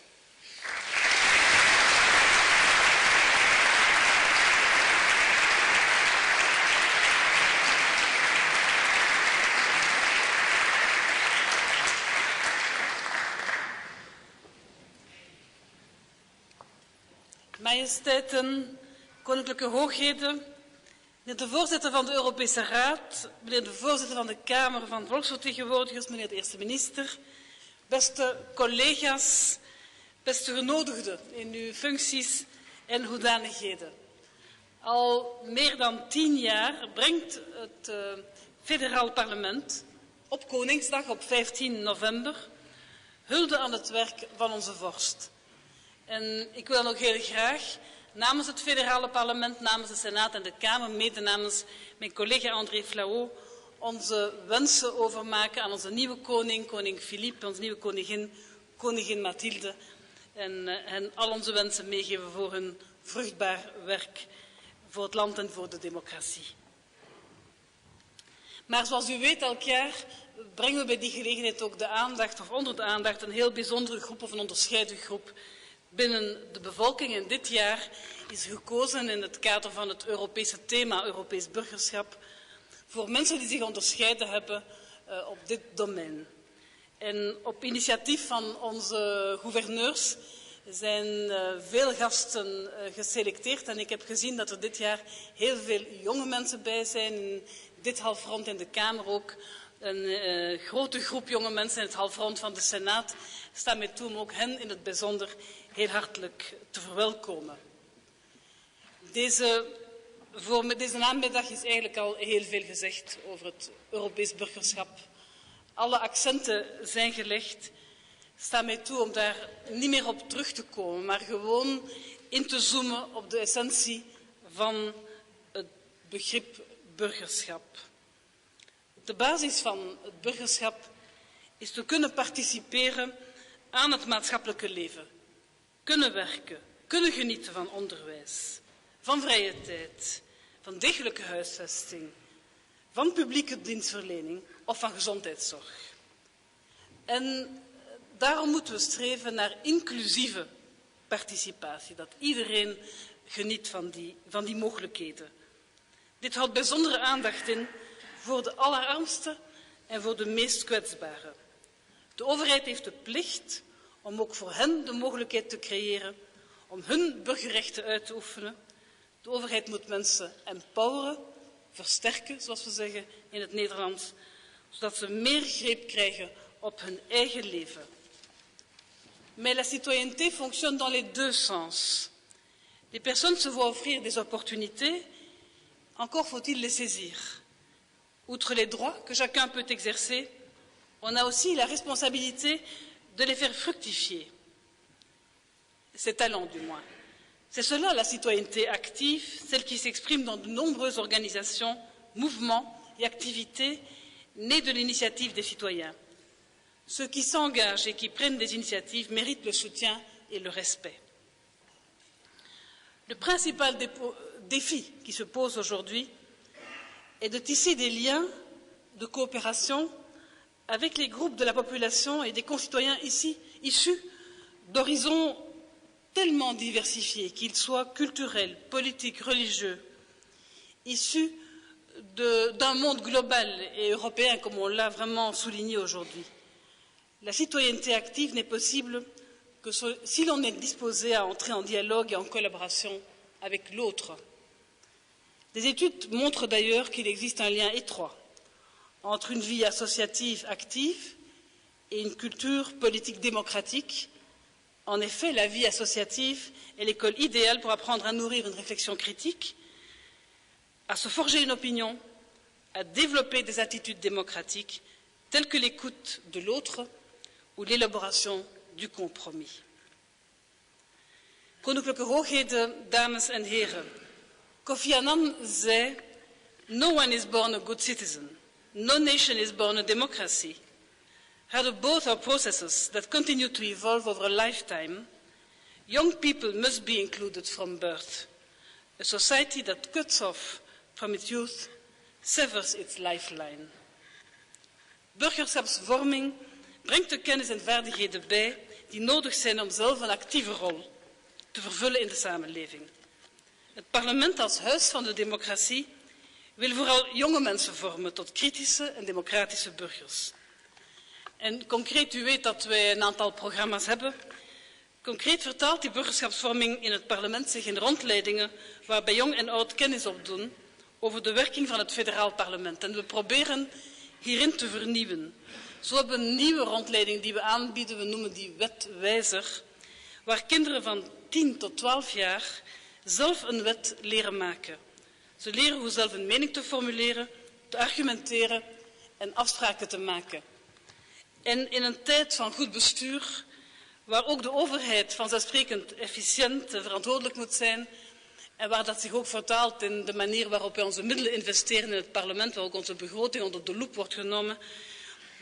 Majesteiten, koninklijke hoogheden, meneer de voorzitter van de Europese Raad, meneer de voorzitter van de Kamer van Volksvertegenwoordigers, meneer de eerste minister, beste collega's, beste genodigden in uw functies en hoedanigheden. Al meer dan 10 jaar brengt het federaal parlement op Koningsdag op 15 november hulde aan het werk van onze vorst. En ik wil dan ook heel graag namens het federale parlement, namens de Senaat en de Kamer, mede namens mijn collega André Flahault, onze wensen overmaken aan onze nieuwe koning, koning Philippe, onze nieuwe koningin, koningin Mathilde. En hen al onze wensen meegeven voor hun vruchtbaar werk voor het land en voor de democratie. Maar zoals u weet, elk jaar brengen we bij die gelegenheid ook de aandacht, of onder de aandacht, een heel bijzondere groep of een onderscheiden groep binnen de bevolking. En dit jaar is gekozen in het kader van het Europese thema, Europees burgerschap, voor mensen die zich onderscheiden hebben op dit domein. En op initiatief van onze gouverneurs zijn veel gasten geselecteerd en ik heb gezien dat er dit jaar heel veel jonge mensen bij zijn. In dit halfrond in de Kamer ook een grote groep jonge mensen in het halfrond van de Senaat staan mij toe om ook hen in het bijzonder heel hartelijk te verwelkomen. Deze namiddag is eigenlijk al heel veel gezegd over het Europees burgerschap. Alle accenten zijn gelegd. Sta mij toe om daar niet meer op terug te komen, maar gewoon in te zoomen op de essentie van het begrip burgerschap. De basis van het burgerschap is te kunnen participeren aan het maatschappelijke leven, kunnen werken, kunnen genieten van onderwijs, van vrije tijd, van degelijke huisvesting, van publieke dienstverlening of van gezondheidszorg. En daarom moeten we streven naar inclusieve participatie, dat iedereen geniet van die mogelijkheden. Dit houdt bijzondere aandacht in voor de allerarmsten en voor de meest kwetsbaren. De overheid heeft de plicht om ook voor hen de mogelijkheid te creëren om hun burgerrechten uit te oefenen. De overheid moet mensen empoweren, versterken, zoals we zeggen in het Nederlands, zodat ze meer greep krijgen op hun eigen leven. Mais la citoyenneté fonctionne dans les deux sens. Les personnes se voient offrir des opportunités, encore faut-il les saisir. Outre les droits que chacun peut exercer, on a aussi la responsabilité de les faire fructifier. Ses talents, du moins. C'est cela la citoyenneté active, celle qui s'exprime dans de nombreuses organisations, mouvements et activités nées de l'initiative des citoyens. Ceux qui s'engagent et qui prennent des initiatives méritent le soutien et le respect. Le principal défi qui se pose aujourd'hui est de tisser des liens de coopération avec les groupes de la population et des concitoyens issus d'horizons tellement diversifiés, qu'ils soient culturels, politiques, religieux, issus d'un monde global et européen, comme on l'a vraiment souligné aujourd'hui. La citoyenneté active n'est possible que si l'on est disposé à entrer en dialogue et en collaboration avec l'autre. Des études montrent d'ailleurs qu'il existe un lien étroit entre une vie associative active et une culture politique démocratique. En effet, la vie associative est l'école idéale pour apprendre à nourrir une réflexion critique, à se forger une opinion, à développer des attitudes démocratiques telles que l'écoute de l'autre ou l'élaboration du compromis. Koninklijke Hoogheden, dames en heren, Kofi Annan zei, "No one is born a good citizen. No nation is born a democracy. Rather, both are processes that continue to evolve over a lifetime. Young people must be included from birth. A society that cuts off from its youth severs its lifeline." Burgerschapsvorming brengt de kennis en vaardigheden bij die nodig zijn om zelf een actieve rol te vervullen in de samenleving. Het parlement als huis van de democratie wil vooral jonge mensen vormen tot kritische en democratische burgers. En concreet, u weet dat wij een aantal programma's hebben. Concreet vertaalt die burgerschapsvorming in het parlement zich in rondleidingen waarbij jong en oud kennis opdoen over de werking van het federaal parlement. En we proberen hierin te vernieuwen. Zo hebben we een nieuwe rondleiding die we aanbieden, we noemen die wetwijzer, waar kinderen van 10 tot 12 jaar zelf een wet leren maken. Ze leren hoe zelf een mening te formuleren, te argumenteren en afspraken te maken. En in een tijd van goed bestuur, waar ook de overheid vanzelfsprekend efficiënt en verantwoordelijk moet zijn, en waar dat zich ook vertaalt in de manier waarop wij onze middelen investeren in het parlement, waar ook onze begroting onder de loep wordt genomen,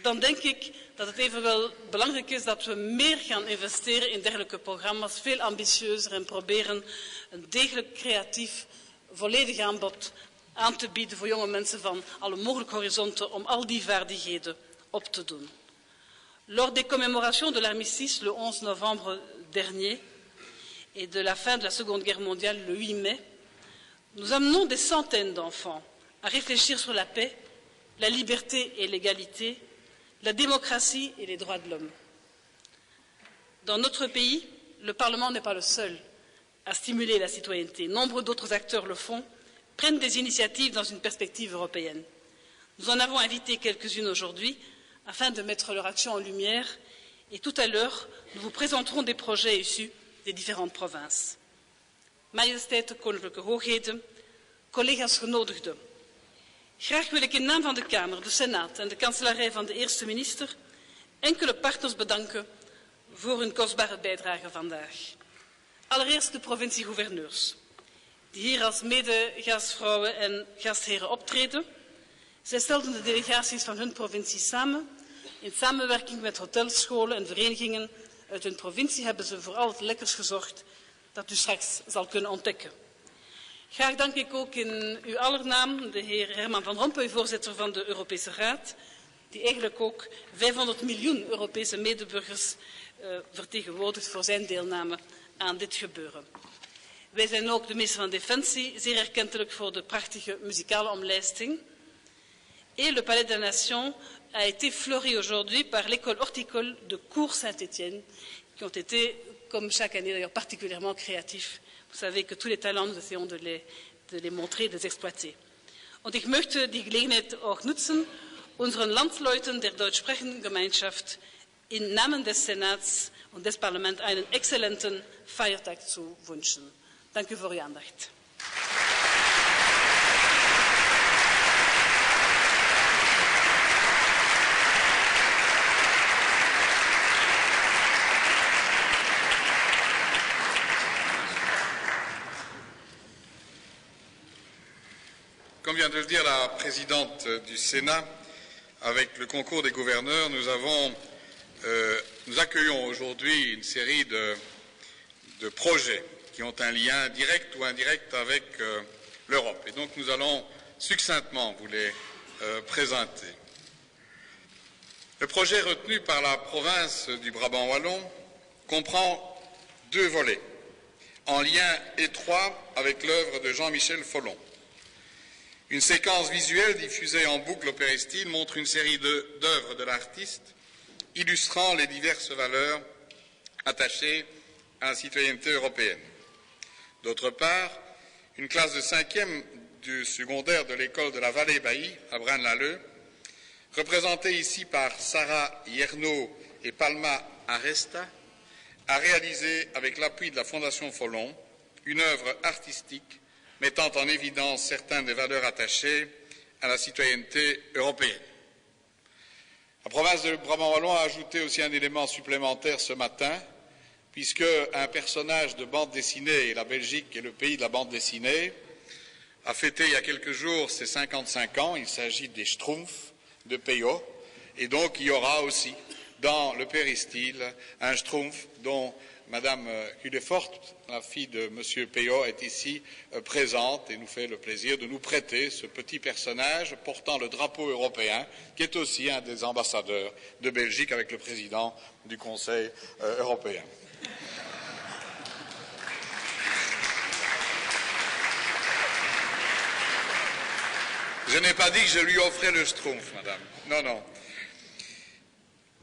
dan denk ik dat het evenwel belangrijk is dat we meer gaan investeren in dergelijke programma's, veel ambitieuzer, en proberen een degelijk creatief, volledig aanbod aan te bieden voor jonge mensen van alle mogelijke horizonten om al die vaardigheden op te doen. Lors des commémorations de l'armistice le 11 novembre dernier et de la fin de la Seconde Guerre mondiale le 8 mai, nous amenons des centaines d'enfants à réfléchir sur la paix, la liberté et l'égalité, la démocratie et les droits de l'homme. Dans notre pays, le Parlement n'est pas le seul à stimuler la citoyenneté. Nombre d'autres acteurs le font, prennent des initiatives dans une perspective européenne. Nous en avons invité quelques-unes aujourd'hui afin de mettre leur action en lumière, et tout à l'heure, nous vous présenterons des projets issus des différentes provinces. Majesteiten, Koninklijke Hoogheden, collega's genodigden. Graag wil ik in naam van de Kamer, de Senaat en de kanselarij van de eerste minister enkele partners bedanken voor hun kostbare bijdrage vandaag. Allereerst de provincie-gouverneurs, die hier als mede-gastvrouwen en gastheren optreden. Zij stelden de delegaties van hun provincie samen. In samenwerking met hotels, scholen en verenigingen uit hun provincie hebben ze voor al het lekkers gezorgd dat u straks zal kunnen ontdekken. Graag dank ik ook in uw aller naam de heer Herman van Rompuy, voorzitter van de Europese Raad, die eigenlijk ook 500 miljoen Europese medeburgers vertegenwoordigt voor zijn deelname aan dit gebeuren. Wij zijn ook de minister van Defensie zeer erkentelijk voor de prachtige muzikale omlijsting. Et le Palais de la Nation a été fleuri aujourd'hui par l'école horticole de Cours-Saint-Étienne, qui ont été, comme chaque année d'ailleurs, particulièrement créatifs. Vous savez que tous les talents, nous essayons de les montrer, de les exploiter. Und ich möchte die Gelegenheit auch nutzen, unseren Landsleuten der deutschsprechenden Gemeinschaft im Namen des Senats und des Parlaments einen exzellenten Feiertag zu wünschen. Dank u voor uw aandacht. Comme vient de le dire la présidente du Sénat, avec le concours des gouverneurs, nous accueillons aujourd'hui une série de projets qui ont un lien direct ou indirect avec l'Europe. Et donc nous allons succinctement vous les présenter. Le projet retenu par la province du Brabant wallon comprend deux volets. en lien étroit avec l'œuvre de Jean-Michel Folon. Une séquence visuelle diffusée en boucle au péristyle montre une série d'œuvres de l'artiste illustrant les diverses valeurs attachées à la citoyenneté européenne. D'autre part, une classe de 5e du secondaire de l'école de la Vallée-Bailly, à Braine-l'Alleud, représentée ici par Sarah Yerno et Palma Aresta, a réalisé, avec l'appui de la Fondation Folon, une œuvre artistique mettant en évidence certaines des valeurs attachées à la citoyenneté européenne. La province de Brabant-Wallon a ajouté aussi un élément supplémentaire ce matin, puisque un personnage de bande dessinée, et la Belgique est le pays de la bande dessinée, a fêté il y a quelques jours ses 55 ans. Il s'agit des Schtroumpfs de Peyo, et donc il y aura aussi dans le péristyle un Schtroumpf dont Madame Hudefort, la fille de Monsieur Peyo, est ici présente et nous fait le plaisir de nous prêter ce petit personnage portant le drapeau européen, qui est aussi un des ambassadeurs de Belgique avec le président du Conseil européen. Je n'ai pas dit que je lui offrais le Schtroumpf, madame. Non, non.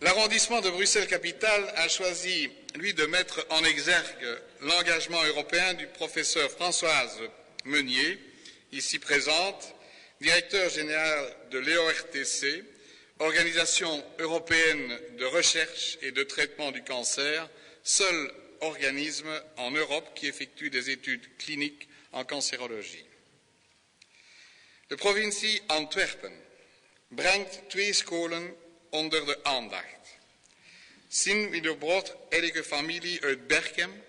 L'arrondissement de Bruxelles-Capitale a choisi, lui, de mettre en exergue l'engagement européen du professeur Françoise Meunier, ici présente, directeur général de l'EORTC, Organisation européenne de recherche et de traitement du cancer, seul organisme en Europe qui effectue des études cliniques en cancérologie. De provincie Antwerpen brengt 2 scholen onder de aandacht. Sien Wiederbrod Heilige Familie uit Berchem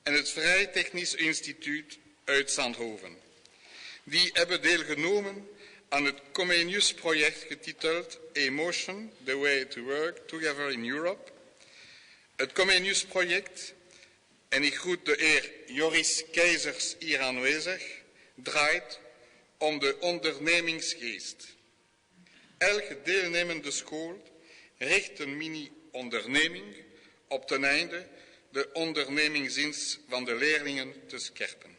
en het Vrij Technisch Instituut uit Zandhoven. Die hebben deelgenomen aan het Comenius-project getiteld Emotion, the way to work together in Europe. Het Comenius-project, en ik groet de heer Joris Keizers hier aanwezig, draait om de ondernemingsgeest. Elke deelnemende school richt een mini-onderneming op ten einde de ondernemingszins van de leerlingen te scherpen.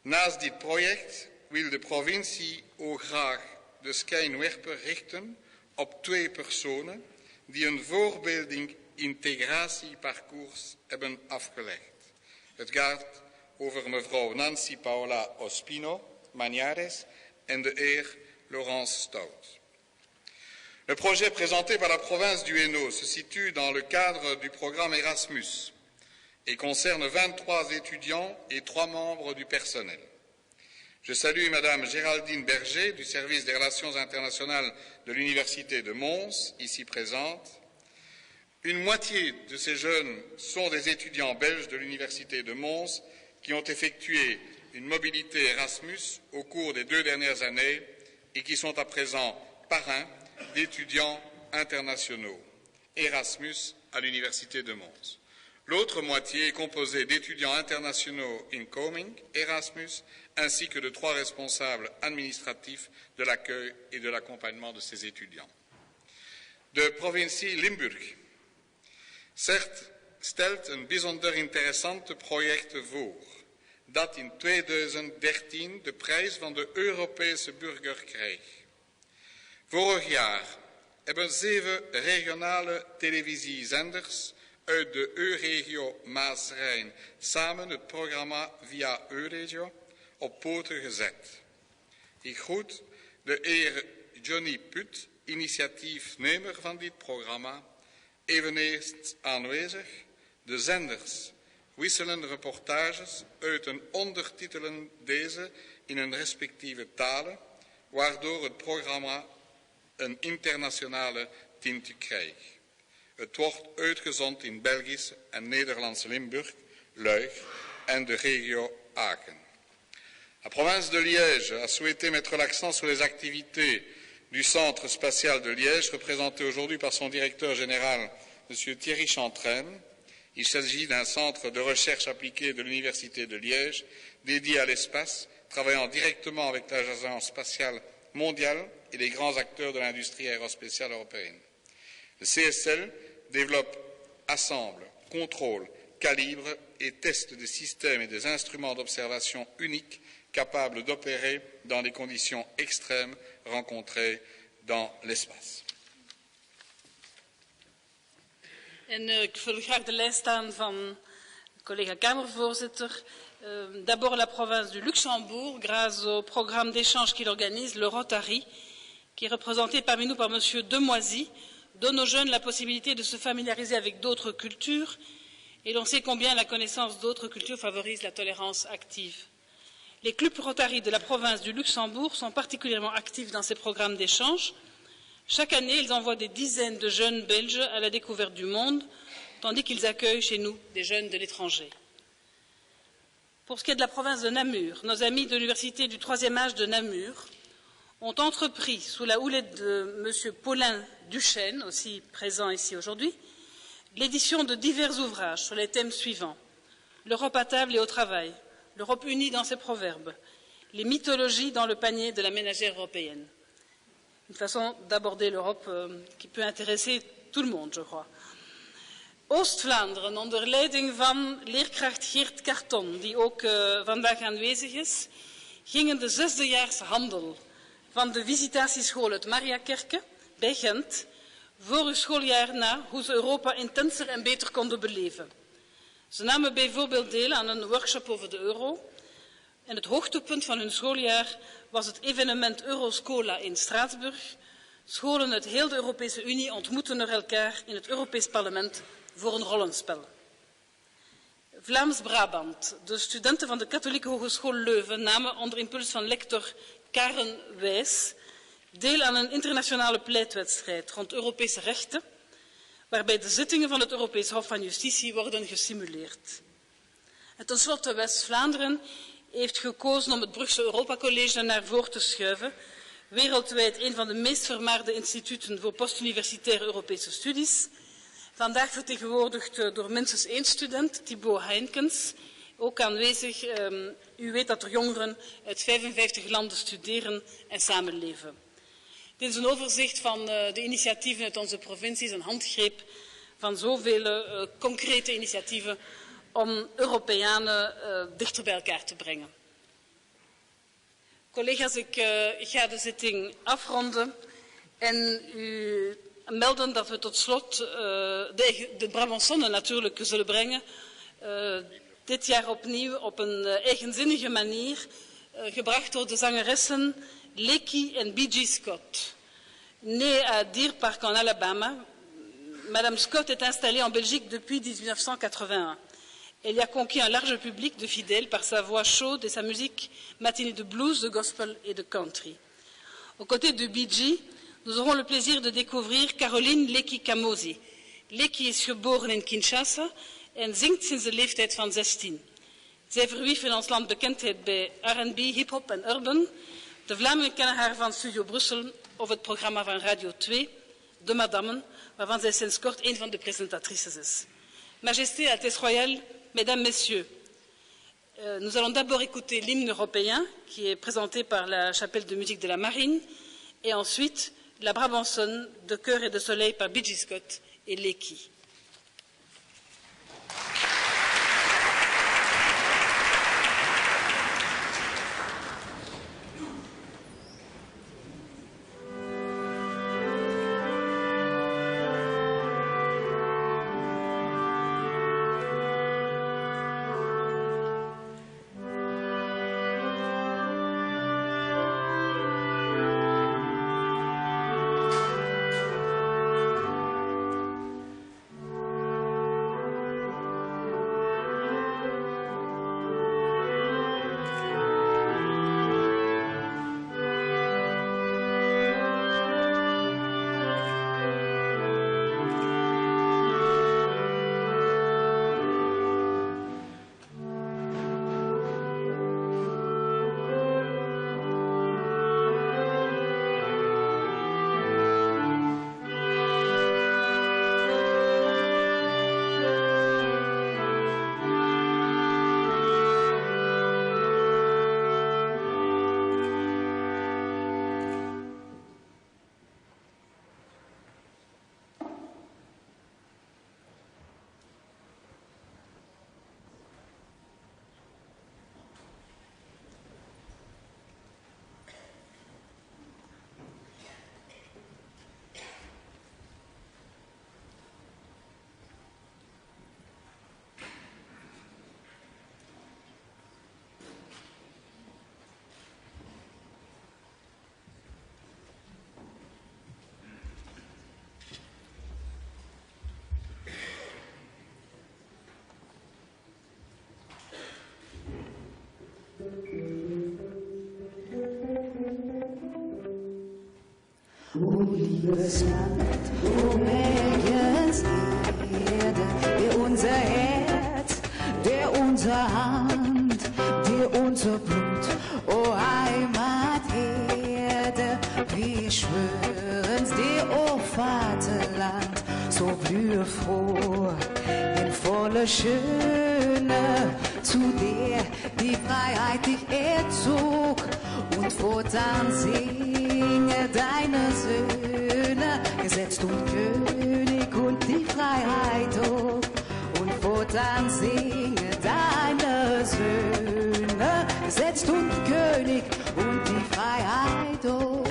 Naast dit project wil de provincie ook graag de schijnwerper richten op 2 personen die een voorbeelding integratieparcours hebben afgelegd. Het gaat over mevrouw Nancy Paola Ospino Maniares en de heer Laurence Stout. Le projet présenté par la province du Hainaut se situe dans le cadre du programme Erasmus et concerne 23 étudiants et 3 membres du personnel. Je salue Madame Géraldine Berger du service des relations internationales de l'Université de Mons, ici présente. Une moitié de ces jeunes sont des étudiants belges de l'Université de Mons qui ont effectué une mobilité Erasmus au cours des 2 dernières années et qui sont à présent parrains d'étudiants internationaux Erasmus à l'Université de Mons. L'autre moitié est composée d'étudiants internationaux incoming Erasmus ainsi que de 3 responsables administratifs de l'accueil et de l'accompagnement de ces étudiants. De provincie Limburg stelt een bijzonder interessant project voor, dat in 2013 de prijs van de Europese burger kreeg. Vorig jaar hebben 7 regionale televisiezenders uit de EU-regio Maas-Rijn samen het programma Via EU-regio op poten gezet. Ik groet de heer Johnny Put, initiatiefnemer van dit programma, eveneens aanwezig. De zenders wisselen reportages uit en ondertitelen deze in hun respectieve talen, waardoor het programma een internationale tint krijgt. Het wordt uitgezonden in Belgisch en Nederlands Limburg, Luik en de regio Aken. La province de Liège a souhaité mettre l'accent sur les activités du Centre spatial de Liège, représenté aujourd'hui par son directeur général, M. Thierry Chantraine. Il s'agit d'un centre de recherche appliquée de l'Université de Liège, dédié à l'espace, travaillant directement avec l'Agence spatiale mondiale et les grands acteurs de l'industrie aérospatiale européenne. Le CSL développe, assemble, contrôle, calibrent et testent des systèmes et des instruments d'observation uniques capables d'opérer dans les conditions extrêmes rencontrées dans l'espace. Ik vul graag de lijst aan van collega Kamervoorzitter. D'abord la province du Luxembourg, grâce au programme d'échange qu'il organise, le Rotary, qui est représenté parmi nous par M. Demoisy, donne aux jeunes la possibilité de se familiariser avec d'autres cultures, et l'on sait combien la connaissance d'autres cultures favorise la tolérance active. Les clubs Rotary de la province du Luxembourg sont particulièrement actifs dans ces programmes d'échange. Chaque année, ils envoient des dizaines de jeunes Belges à la découverte du monde, tandis qu'ils accueillent chez nous des jeunes de l'étranger. Pour ce qui est de la province de Namur, nos amis de l'université du troisième âge de Namur ont entrepris, sous la houlette de M. Paulin Duchesne, aussi présent ici aujourd'hui, l'édition de divers ouvrages sur les thèmes suivants: l'Europe à table et au travail, l'Europe unie dans ses proverbes, les mythologies dans le panier de la ménagère européenne. Une façon d'aborder l'Europe qui peut intéresser tout le monde, je crois. Oost-Vlaanderen, onder leiding van leerkracht Geert Carton, die ook vandaag aanwezig is, gingen de zesdejaarse handel van de visitatieschool uit Mariakerke bij Gent voor uw schooljaar na hoe ze Europa intenser en beter konden beleven. Ze namen bijvoorbeeld deel aan een workshop over de euro en het hoogtepunt van hun schooljaar was het evenement Euroscola in Straatsburg. Scholen uit heel de Europese Unie ontmoeten elkaar in het Europees Parlement voor een rollenspel. Vlaams-Brabant. De studenten van de Katholieke Hogeschool Leuven namen onder impuls van lector Karen Wijs deel aan een internationale pleitwedstrijd rond Europese rechten, waarbij de zittingen van het Europees Hof van Justitie worden gesimuleerd. En tenslotte West-Vlaanderen heeft gekozen om het Brugse Europa College naar voren te schuiven, wereldwijd een van de meest vermaarde instituten voor postuniversitaire Europese studies. Vandaag vertegenwoordigd door minstens één student, Thibaut Heinkens, ook aanwezig. U weet dat er jongeren uit 55 landen studeren en samenleven. Dit is een overzicht van de initiatieven uit onze provincies, een handgreep van zoveel concrete initiatieven om Europeanen dichter bij elkaar te brengen. Collega's, ik ga de zitting afronden en u melden dat we tot slot de Brabançonne natuurlijk zullen brengen. Dit jaar opnieuw op een eigenzinnige manier, gebracht door de zangeressen Lecky en B.G. Scott. Née à Deer Park en Alabama, Madame Scott est installée en Belgique depuis 1981. Elle y a conquis un large public de fidèles par sa voix chaude et sa musique matinée de blues, de gospel et de country. Aux côtés de B.G., nous aurons le plaisir de découvrir Caroline Lecky Kamosi. Lecky is geboren in Kinshasa en zingt sinds de leeftijd van 16. Zij verwierf in ons land bekendheid bij R&B, hip-hop en urban. De Vlamingen kennen haar van Studio Brussel of het programma van Radio 2, De Madammen, waarvan zij sinds kort een van de presentatrices is. Majesté, Altesse Royale, Mesdames, Messieurs, nous allons d'abord écouter l'hymne européen qui est présenté par la chapelle de musique de la Marine et ensuite la Brabançonne de Cœur et de Soleil par B.G. Scott et Lecky. O liebes Land, o Bergens Erde, der unser Herz, der unser Hand, der unser Blut, o Heimaterde, wir schwören's dir, o Vaterland, so blühe froh in voller Schöne, zu der die Freiheit dich erzog, und fortan singe deine Söhne, gesetzt und König und die Freiheit hoch, und fortan singe deine Söhne, gesetzt und König und die Freiheit hoch.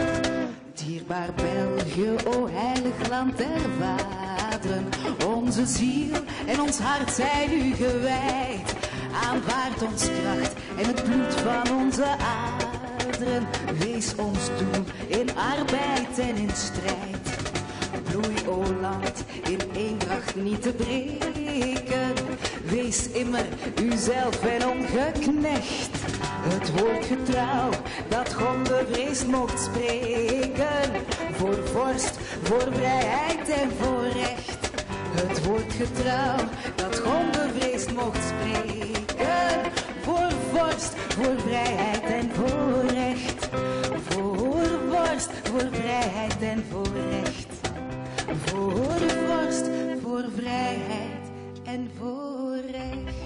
Dierbaar België, o heilig land der vaderen, onze ziel en ons hart zijn u gewijd. Aanvaard ons kracht en het bloed van onze aderen. Wees ons doel in arbeid en in strijd. Bloei, o land, in eendracht niet te breken. Wees immer uzelf en ongeknecht. Het woord getrouw dat onbevreesd mocht spreken. Voor vorst, voor vrijheid en voor recht. Het woord getrouw dat onbevreesd mocht spreken. Voor vorst, voor vrijheid en voor recht. Voor vorst, voor vrijheid en voor recht. Voor vorst, voor vrijheid en voor recht.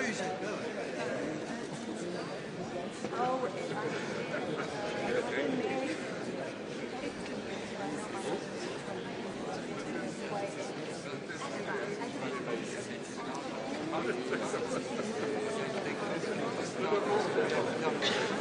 Thank you.